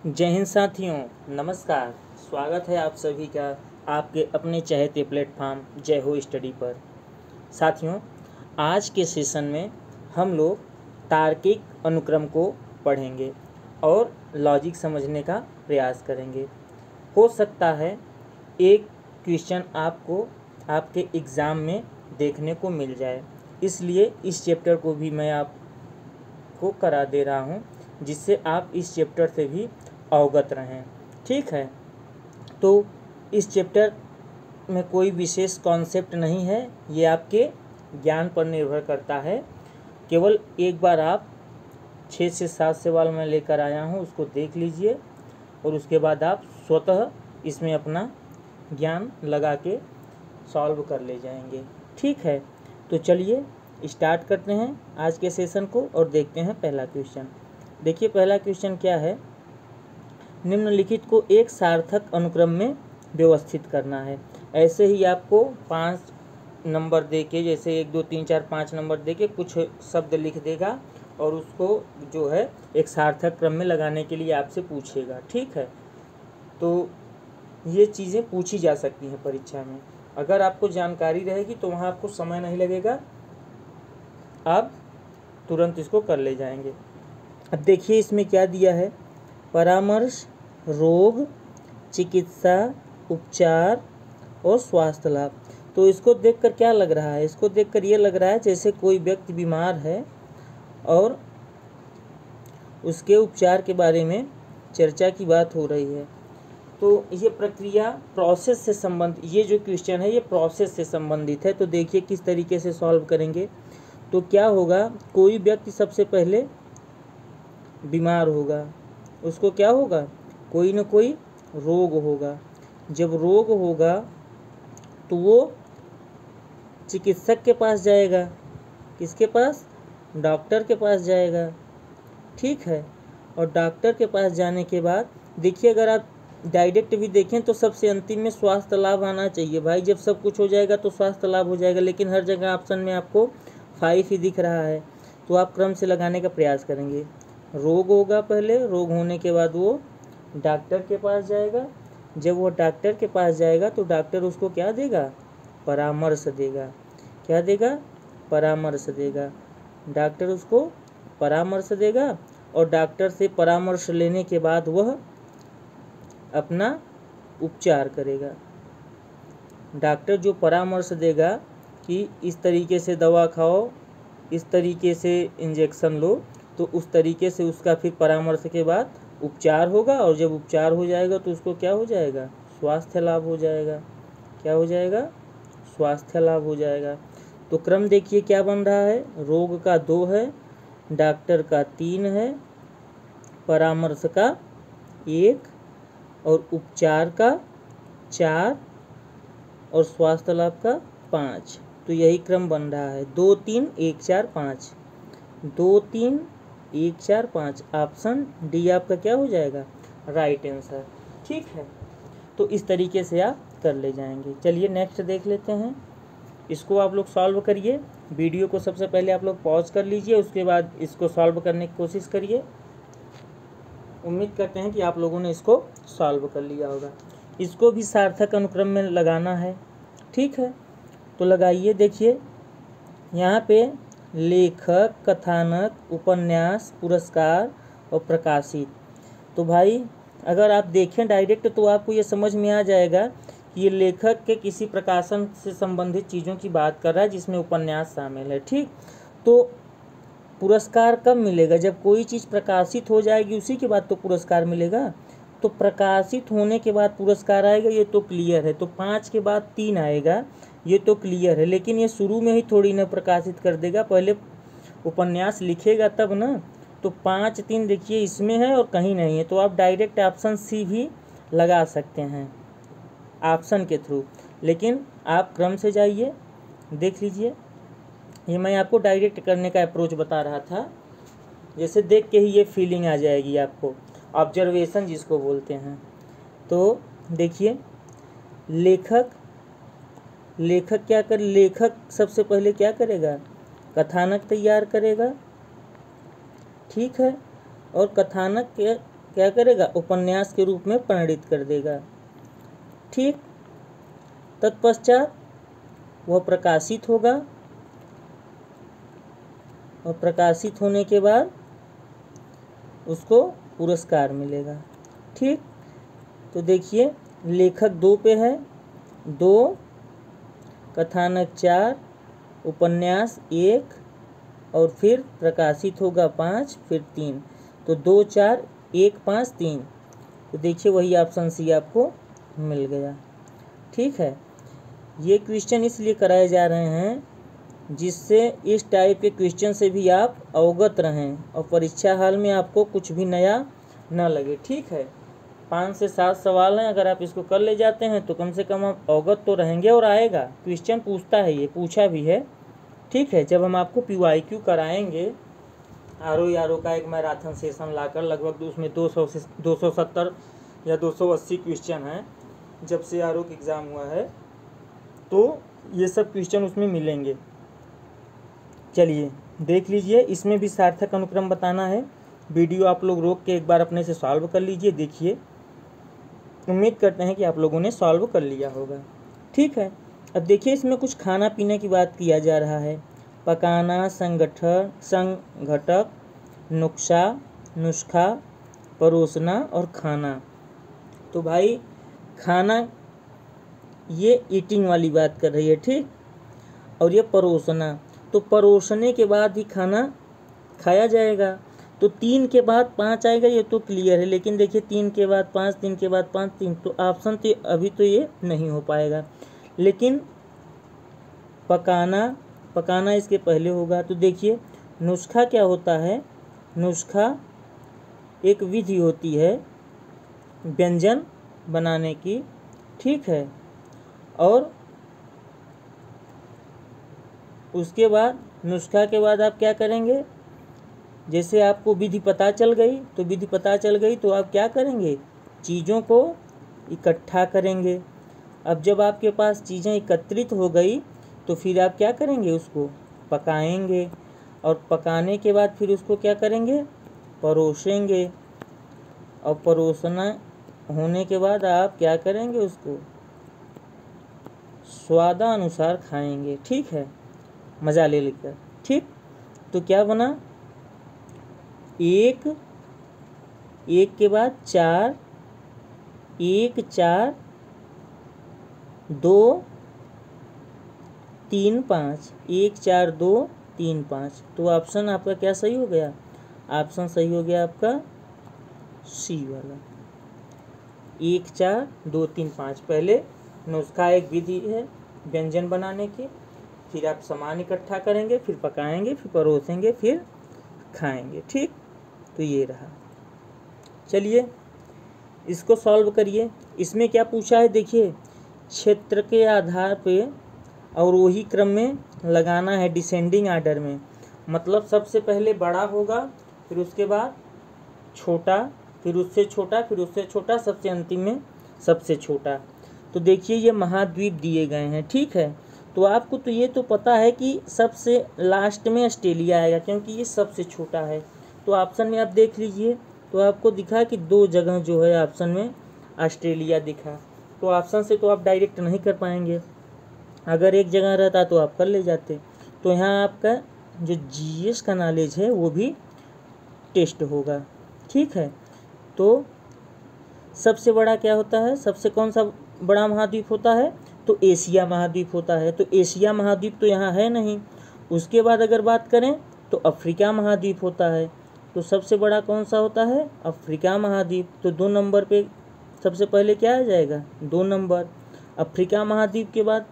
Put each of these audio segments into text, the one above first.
जय हिंद साथियों, नमस्कार। स्वागत है आप सभी का आपके अपने चहेते प्लेटफॉर्म जय हो स्टडी पर। साथियों, आज के सेशन में हम लोग तार्किक अनुक्रम को पढ़ेंगे और लॉजिक समझने का प्रयास करेंगे। हो सकता है एक क्वेश्चन आपको आपके एग्ज़ाम में देखने को मिल जाए, इसलिए इस चैप्टर को भी मैं आपको करा दे रहा हूँ, जिससे आप इस चैप्टर से भी अवगत रहें। ठीक है, तो इस चैप्टर में कोई विशेष कॉन्सेप्ट नहीं है, ये आपके ज्ञान पर निर्भर करता है। केवल एक बार आप 6 से 7 सवाल मैं लेकर आया हूँ, उसको देख लीजिए और उसके बाद आप स्वतः इसमें अपना ज्ञान लगा के सॉल्व कर ले जाएंगे। ठीक है, तो चलिए स्टार्ट करते हैं आज के सेशन को और देखते हैं पहला क्वेश्चन। देखिए पहला क्वेश्चन क्या है। निम्नलिखित को एक सार्थक अनुक्रम में व्यवस्थित करना है। ऐसे ही आपको 5 नंबर देके, जैसे 1 2 3 4 5 नंबर देके कुछ शब्द लिख देगा और उसको जो है एक सार्थक क्रम में लगाने के लिए आपसे पूछेगा। ठीक है, तो ये चीज़ें पूछी जा सकती हैं परीक्षा में। अगर आपको जानकारी रहेगी तो वहाँ आपको समय नहीं लगेगा, आप तुरंत इसको कर ले जाएंगे। अब देखिए इसमें क्या दिया है। परामर्श, रोग, चिकित्सा, उपचार और स्वास्थ्य लाभ। तो इसको देखकर क्या लग रहा है, इसको देखकर ये लग रहा है जैसे कोई व्यक्ति बीमार है और उसके उपचार के बारे में चर्चा की बात हो रही है। तो ये प्रक्रिया प्रोसेस से संबंधित, ये जो क्वेश्चन है ये प्रोसेस से संबंधित है। तो देखिए किस तरीके से सॉल्व करेंगे। तो क्या होगा, कोई व्यक्ति सबसे पहले बीमार होगा, उसको क्या होगा, कोई न कोई रोग होगा। जब रोग होगा तो वो चिकित्सक के पास जाएगा। किसके पास, डॉक्टर के पास जाएगा। ठीक है, और डॉक्टर के पास जाने के बाद देखिए, अगर आप डायरेक्ट भी देखें तो सबसे अंतिम में स्वास्थ्य लाभ आना चाहिए। भाई जब सब कुछ हो जाएगा तो स्वास्थ्य लाभ हो जाएगा, लेकिन हर जगह ऑप्शन में आपको 5 ही दिख रहा है। तो आप क्रम से लगाने का प्रयास करेंगे। रोग होगा पहले, रोग होने के बाद वो डॉक्टर के पास जाएगा। जब वो डॉक्टर के पास जाएगा तो डॉक्टर उसको क्या देगा, परामर्श देगा। क्या देगा, परामर्श देगा। डॉक्टर उसको परामर्श देगा और डॉक्टर से परामर्श लेने के बाद वह अपना उपचार करेगा। डॉक्टर जो परामर्श देगा कि इस तरीके से दवा खाओ, इस तरीके से इंजेक्शन लो, तो उस तरीके से उसका फिर परामर्श के बाद उपचार होगा। और जब उपचार हो जाएगा तो उसको क्या हो जाएगा, स्वास्थ्य लाभ हो जाएगा। क्या हो जाएगा, स्वास्थ्य लाभ हो जाएगा। तो क्रम देखिए क्या बन रहा है। रोग का 2 है, डॉक्टर का 3 है, परामर्श का 1 और उपचार का 4 और स्वास्थ्य लाभ का 5। तो यही क्रम बन रहा है, 2 3 1 4 5, 2 3 1 4 5। ऑप्शन डी आपका क्या हो जाएगा, राइट आंसर। ठीक है, तो इस तरीके से आप कर ले जाएंगे। चलिए नेक्स्ट देख लेते हैं। इसको आप लोग सॉल्व करिए। वीडियो को सबसे पहले आप लोग पॉज कर लीजिए, उसके बाद इसको सॉल्व करने की कोशिश करिए। उम्मीद करते हैं कि आप लोगों ने इसको सॉल्व कर लिया होगा। इसको भी सार्थक अनुक्रम में लगाना है। ठीक है, तो लगाइए। देखिए यहाँ पे लेखक, कथानक, उपन्यास, पुरस्कार और प्रकाशित। तो भाई अगर आप देखें डायरेक्ट तो आपको ये समझ में आ जाएगा कि ये लेखक के किसी प्रकाशन से संबंधित चीज़ों की बात कर रहा है, जिसमें उपन्यास शामिल है। ठीक, तो पुरस्कार कब मिलेगा, जब कोई चीज़ प्रकाशित हो जाएगी उसी के बाद तो पुरस्कार मिलेगा। तो प्रकाशित होने के बाद पुरस्कार आएगा, ये तो क्लियर है। तो 5 के बाद 3 आएगा, ये तो क्लियर है। लेकिन ये शुरू में ही थोड़ी ना प्रकाशित कर देगा, पहले उपन्यास लिखेगा तब ना। तो 5 3 देखिए इसमें है और कहीं नहीं है। तो आप डायरेक्ट ऑप्शन सी भी लगा सकते हैं ऑप्शन के थ्रू, लेकिन आप क्रम से जाइए। देख लीजिए, ये मैं आपको डायरेक्ट करने का अप्रोच बता रहा था, जैसे देख के ही ये फीलिंग आ जाएगी आपको, ऑब्जर्वेशन जिसको बोलते हैं। तो देखिए लेखक क्या कर, लेखक सबसे पहले क्या करेगा, कथानक तैयार करेगा। ठीक है, और कथानक के क्या करेगा, उपन्यास के रूप में परिणित कर देगा। ठीक, तत्पश्चात वह प्रकाशित होगा और प्रकाशित होने के बाद उसको पुरस्कार मिलेगा। ठीक, तो देखिए लेखक 2 पे है, 2, कथानक 4, उपन्यास 1 और फिर प्रकाशित होगा 5, फिर 3, तो 2, 4, 1, 5, 3। तो देखिए वही ऑप्शन सी आपको मिल गया। ठीक है, ये क्वेश्चन इसलिए कराए जा रहे हैं जिससे इस टाइप के क्वेश्चन से भी आप अवगत रहें और परीक्षा हाल में आपको कुछ भी नया न लगे। ठीक है, 5 से 7 सवाल हैं, अगर आप इसको कर ले जाते हैं तो कम से कम आप अवगत तो रहेंगे और आएगा। क्वेश्चन पूछता है, ये पूछा भी है। ठीक है, जब हम आपको PYQ कराएंगे आर का एक मैराथन सेशन लाकर, लगभग उसमें 200 से 270 या 280 क्वेश्चन हैं जब से आर का एग्ज़ाम हुआ है, तो ये सब क्वेश्चन उसमें मिलेंगे। चलिए देख लीजिए, इसमें भी सार्थक अनुक्रम बताना है। वीडियो आप लोग रोक के एक बार अपने से सॉल्व कर लीजिए, देखिए। उम्मीद करते हैं कि आप लोगों ने सॉल्व कर लिया होगा। ठीक है, अब देखिए इसमें कुछ खाना पीने की बात किया जा रहा है। पकाना, संघटक, नुस्खा, परोसना और खाना। तो भाई खाना ये ईटिंग वाली बात कर रही है। ठीक, और ये परोसना, तो परोसने के बाद ही खाना खाया जाएगा। तो 3 के बाद 5 आएगा, ये तो क्लियर है। लेकिन देखिए 3 के बाद 5, 3 के बाद 5, 3, तो ऑप्शन तो अभी तो ये नहीं हो पाएगा। लेकिन पकाना इसके पहले होगा। तो देखिए नुस्खा क्या होता है, नुस्खा एक विधि होती है व्यंजन बनाने की। ठीक है, और उसके बाद नुस्खा के बाद आप क्या करेंगे, जैसे आपको विधि पता चल गई, तो विधि पता चल गई तो आप क्या करेंगे, चीज़ों को इकट्ठा करेंगे। अब जब आपके पास चीज़ें एकत्रित हो गई तो फिर आप क्या करेंगे, उसको पकाएंगे। और पकाने के बाद फिर उसको क्या करेंगे, परोसेंगे। और परोसना होने के बाद आप क्या करेंगे, उसको स्वादानुसार खाएंगे। ठीक है, मज़ा ले लेकर। ठीक, तो क्या बना, 1 के बाद 4, 1, 4, 2, 3, 5, 1, 4, 2, 3, 5। तो ऑप्शन आपका क्या सही हो गया, ऑप्शन सही हो गया आपका सी वाला, 1, 4, 2, 3, 5। पहले नुस्खा एक विधि है व्यंजन बनाने की, फिर आप सामान इकट्ठा करेंगे, फिर पकाएंगे, फिर परोसेंगे, फिर खाएंगे। ठीक, तो ये रहा। चलिए इसको सॉल्व करिए। इसमें क्या पूछा है, देखिए क्षेत्र के आधार पे और वही क्रम में लगाना है, डिसेंडिंग आर्डर में। मतलब सबसे पहले बड़ा होगा, फिर उसके बाद छोटा, फिर उससे छोटा, फिर उससे छोटा, सबसे अंतिम में सबसे छोटा। तो देखिए ये महाद्वीप दिए गए हैं। ठीक है, तो आपको तो ये तो पता है कि सबसे लास्ट में ऑस्ट्रेलिया आएगा क्योंकि ये सबसे छोटा है। तो ऑप्शन में आप देख लीजिए, तो आपको दिखा कि 2 जगह जो है ऑप्शन में ऑस्ट्रेलिया दिखा। तो ऑप्शन से तो आप डायरेक्ट नहीं कर पाएंगे, अगर एक जगह रहता तो आप कर ले जाते। तो यहाँ आपका जो जीएस का नॉलेज है वो भी टेस्ट होगा। ठीक है, तो सबसे बड़ा क्या होता है, सबसे कौन सा बड़ा महाद्वीप होता है, तो एशिया महाद्वीप होता है। तो एशिया महाद्वीप तो यहाँ है नहीं। उसके बाद अगर बात करें तो अफ्रीका महाद्वीप होता है। तो सबसे बड़ा कौन सा होता है, अफ्रीका महाद्वीप। तो 2 नंबर पे सबसे पहले क्या आ जाएगा, 2 नंबर। अफ्रीका महाद्वीप के बाद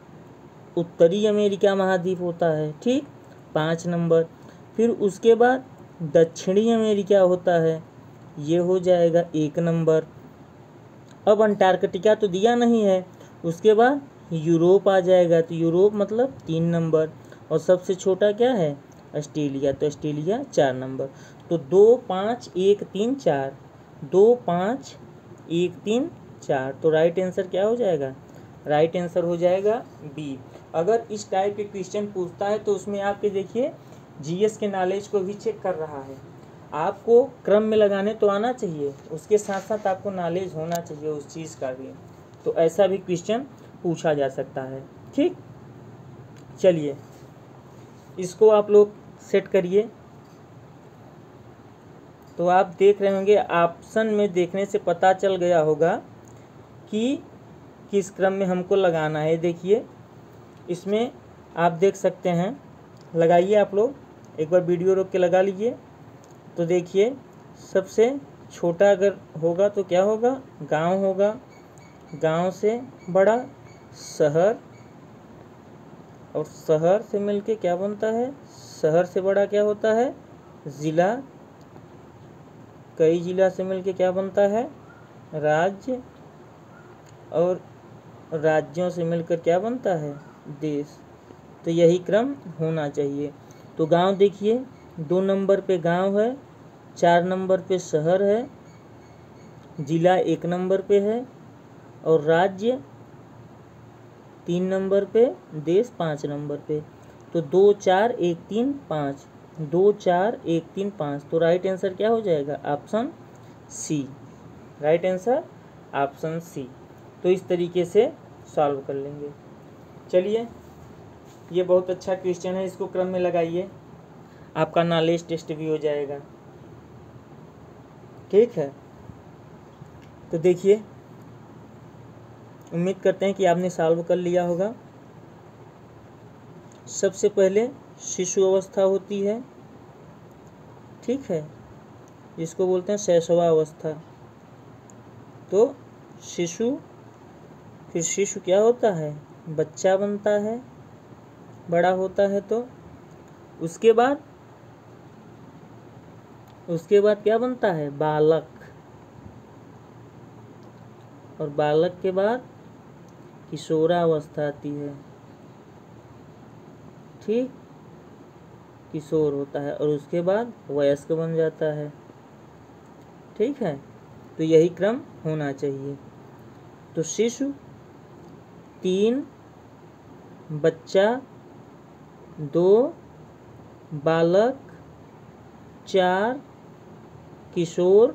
उत्तरी अमेरिका महाद्वीप होता है। ठीक, 5 नंबर। फिर उसके बाद दक्षिणी अमेरिका होता है, ये हो जाएगा 1 नंबर। अब अंटार्कटिका तो दिया नहीं है। उसके बाद यूरोप आ जाएगा, तो यूरोप मतलब 3 नंबर। और सबसे छोटा क्या है, ऑस्ट्रेलिया, तो ऑस्ट्रेलिया 4 नंबर। तो 2, 5, 1, 3, 4, 2, 5, 1, 3, 4। तो राइट आंसर क्या हो जाएगा, राइट आंसर हो जाएगा बी। अगर इस टाइप के क्वेश्चन पूछता है तो उसमें आपके देखिए जीएस के नॉलेज को भी चेक कर रहा है। आपको क्रम में लगाने तो आना चाहिए, उसके साथ साथ आपको नॉलेज होना चाहिए उस चीज़ का भी। तो ऐसा भी क्वेश्चन पूछा जा सकता है। ठीक, चलिए इसको आप लोग सेट करिए। तो आप देख रहे होंगे, ऑप्शन में देखने से पता चल गया होगा कि किस क्रम में हमको लगाना है। देखिए इसमें आप देख सकते हैं, लगाइए आप लोग, एक बार वीडियो रोक के लगा लीजिए। तो देखिए सबसे छोटा अगर होगा तो क्या होगा, गांव होगा, गांव से बड़ा शहर, और शहर से मिलके क्या बनता है, शहर से बड़ा क्या होता है, ज़िला, कई ज़िला से मिलके क्या बनता है, राज्य, और राज्यों से मिलकर क्या बनता है, देश। तो यही क्रम होना चाहिए। तो गांव देखिए 2 नंबर पे गांव है, 4 नंबर पे शहर है, जिला 1 नंबर पे है, और राज्य 3 नंबर पे, देश 5 नंबर पे। तो 2 4 1 3 5, 2 4 1 3 5। तो राइट आंसर क्या हो जाएगा, option C. Right answer option C. तो इस तरीके से सॉल्व कर लेंगे। चलिए ये बहुत अच्छा क्वेश्चन है, इसको क्रम में लगाइए, आपका नॉलेज टेस्ट भी हो जाएगा। ठीक है, तो देखिए उम्मीद करते हैं कि आपने सॉल्व कर लिया होगा। सबसे पहले शिशु अवस्था होती है, ठीक है, जिसको बोलते हैं शैशवावस्था। तो शिशु, फिर शिशु क्या होता है, बच्चा बनता है, बड़ा होता है। तो उसके बाद क्या बनता है, बालक, और बालक के बाद किशोरावस्था आती है। ठीक, किशोर होता है, और उसके बाद वयस्क बन जाता है। ठीक है, तो यही क्रम होना चाहिए। तो शिशु 3, बच्चा 2, बालक 4, किशोर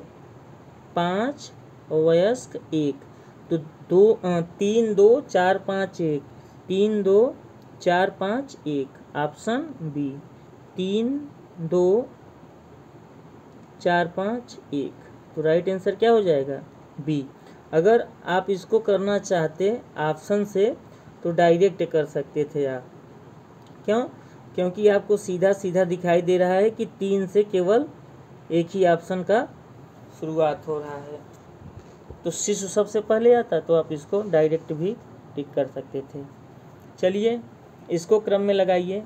5, वयस्क 1। तो 3 2 4 5 1, 3 2 4 5 1, ऑप्शन बी, 3 2 4 5 1। तो राइट आंसर क्या हो जाएगा, बी। अगर आप इसको करना चाहते ऑप्शन से तो डायरेक्ट कर सकते थे आप। क्यों, क्योंकि आपको सीधा सीधा दिखाई दे रहा है कि 3 से केवल एक ही ऑप्शन का शुरुआत हो रहा है। तो शिशु सबसे पहले आता, तो आप इसको डायरेक्ट भी टिक कर सकते थे। चलिए इसको क्रम में लगाइए,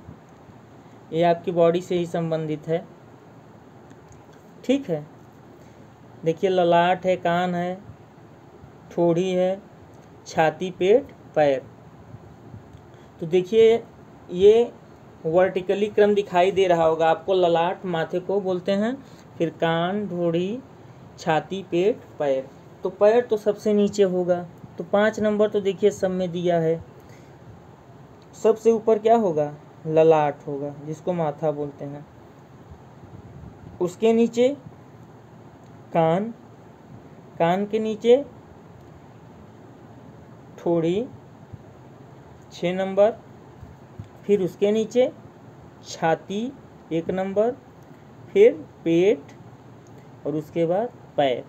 ये आपकी बॉडी से ही संबंधित है। ठीक है, देखिए ललाट है, कान है, ठोड़ी है, छाती, पेट, पैर। तो देखिए ये वर्टिकली क्रम दिखाई दे रहा होगा आपको। ललाट माथे को बोलते हैं, फिर कान, ठोड़ी, छाती, पेट, पैर। तो पैर तो सबसे नीचे होगा। तो 5 नंबर तो देखिए सब में दिया है। सबसे ऊपर क्या होगा, ललाट होगा, जिसको माथा बोलते हैं। उसके नीचे कान, कान के नीचे ठोड़ी 6 नंबर, फिर उसके नीचे छाती 1 नंबर, फिर पेट, और उसके बाद पैर।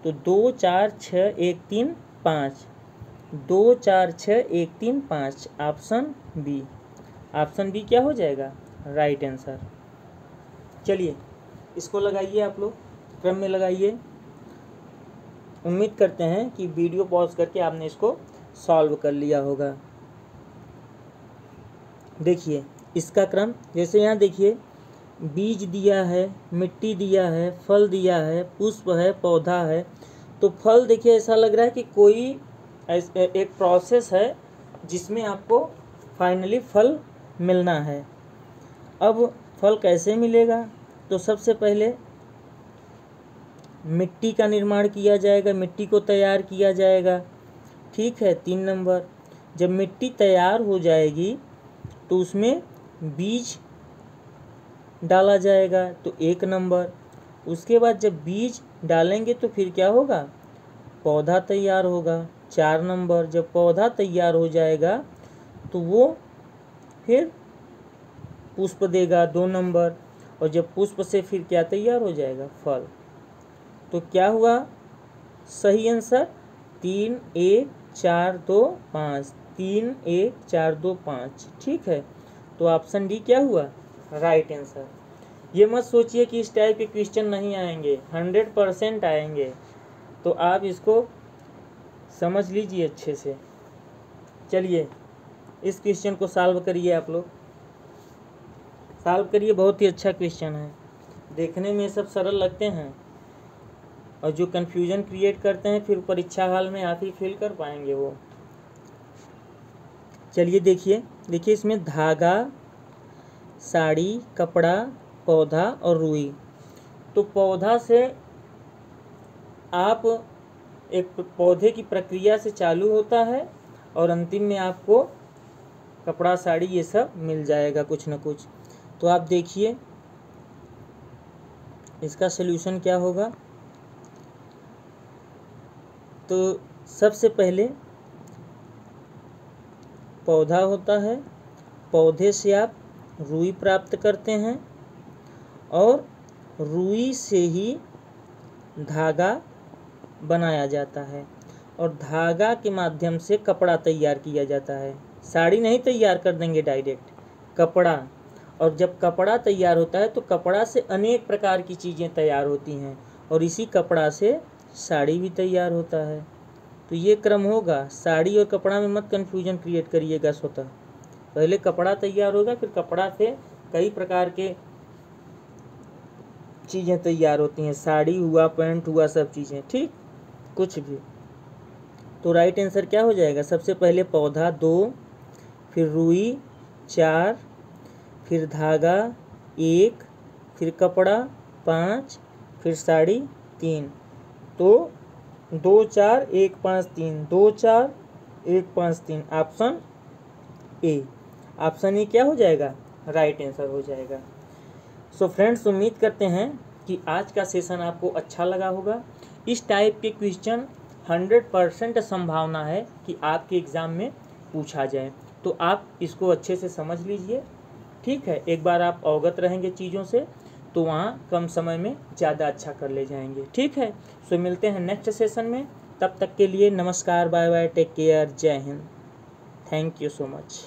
तो 2 4 6 1 3 5, 2 4 6 1 3 5, ऑप्शन बी। ऑप्शन बी क्या हो जाएगा, राइट आंसर। चलिए इसको लगाइए, आप लोग क्रम में लगाइए। उम्मीद करते हैं कि वीडियो पॉज करके आपने इसको सॉल्व कर लिया होगा। देखिए इसका क्रम, जैसे यहाँ देखिए बीज दिया है, मिट्टी दिया है, फल दिया है, पुष्प है, पौधा है। तो फल देखिए ऐसा लग रहा है कि कोई एक प्रोसेस है जिसमें आपको फाइनली फल मिलना है। अब फल कैसे मिलेगा, तो सबसे पहले मिट्टी का निर्माण किया जाएगा, मिट्टी को तैयार किया जाएगा। ठीक है, 3 नंबर, जब मिट्टी तैयार हो जाएगी तो उसमें बीज डाला जाएगा, तो 1 नंबर। उसके बाद जब बीज डालेंगे तो फिर क्या होगा, पौधा तैयार होगा। 4 नंबर, जब पौधा तैयार हो जाएगा तो वो फिर पुष्प देगा 2 नंबर, और जब पुष्प से फिर क्या तैयार हो जाएगा, फल। तो क्या हुआ सही आंसर, 3 1 4 2 5, 3 1 4 2 5। ठीक है, तो ऑप्शन डी क्या हुआ, राइट आंसर। ये मत सोचिए कि इस टाइप के क्वेश्चन नहीं आएंगे, 100% आएंगे, तो आप इसको समझ लीजिए अच्छे से। चलिए इस क्वेश्चन को सॉल्व करिए, आप लोग सॉल्व करिए, बहुत ही अच्छा क्वेश्चन है। देखने में सब सरल लगते हैं और जो कन्फ्यूजन क्रिएट करते हैं फिर परीक्षा हाल में आप ही फील कर पाएंगे वो। चलिए देखिए इसमें धागा, साड़ी, कपड़ा, पौधा और रुई। तो पौधा से आप एक पौधे की प्रक्रिया से चालू होता है और अंतिम में आपको कपड़ा, साड़ी ये सब मिल जाएगा कुछ न कुछ। तो आप देखिए इसका सलूशन क्या होगा। तो सबसे पहले पौधा होता है, पौधे से आप रुई प्राप्त करते हैं और रुई से ही धागा बनाया जाता है और धागा के माध्यम से कपड़ा तैयार किया जाता है। साड़ी नहीं तैयार कर देंगे डायरेक्ट, कपड़ा। और जब कपड़ा तैयार होता है तो कपड़ा से अनेक प्रकार की चीज़ें तैयार होती हैं और इसी कपड़ा से साड़ी भी तैयार होता है। तो ये क्रम होगा। साड़ी और कपड़ा में मत कन्फ्यूजन क्रिएट करिएगा स्वतः। पहले कपड़ा तैयार होगा, फिर कपड़ा से कई प्रकार के चीज़ें तैयार होती हैं, साड़ी हुआ, पैंट हुआ, सब चीज़ें, ठीक, कुछ भी। तो राइट आंसर क्या हो जाएगा, सबसे पहले पौधा 2, फिर रुई 4, फिर धागा 1, फिर कपड़ा 5, फिर साड़ी 3। तो 2 4 1 5 3, 2 4 1 5 3, ऑप्शन ए। ऑप्शन ए क्या हो जाएगा, राइट आंसर हो जाएगा। सो फ्रेंड्स, उम्मीद करते हैं कि आज का सेशन आपको अच्छा लगा होगा। इस टाइप के क्वेश्चन 100% संभावना है कि आपके एग्ज़ाम में पूछा जाए, तो आप इसको अच्छे से समझ लीजिए। ठीक है, एक बार आप अवगत रहेंगे चीज़ों से तो वहाँ कम समय में ज़्यादा अच्छा कर ले जाएंगे। ठीक है, सो मिलते हैं नेक्स्ट सेशन में। तब तक के लिए नमस्कार, बाय बाय, टेक केयर, जय Hind, thank you so much.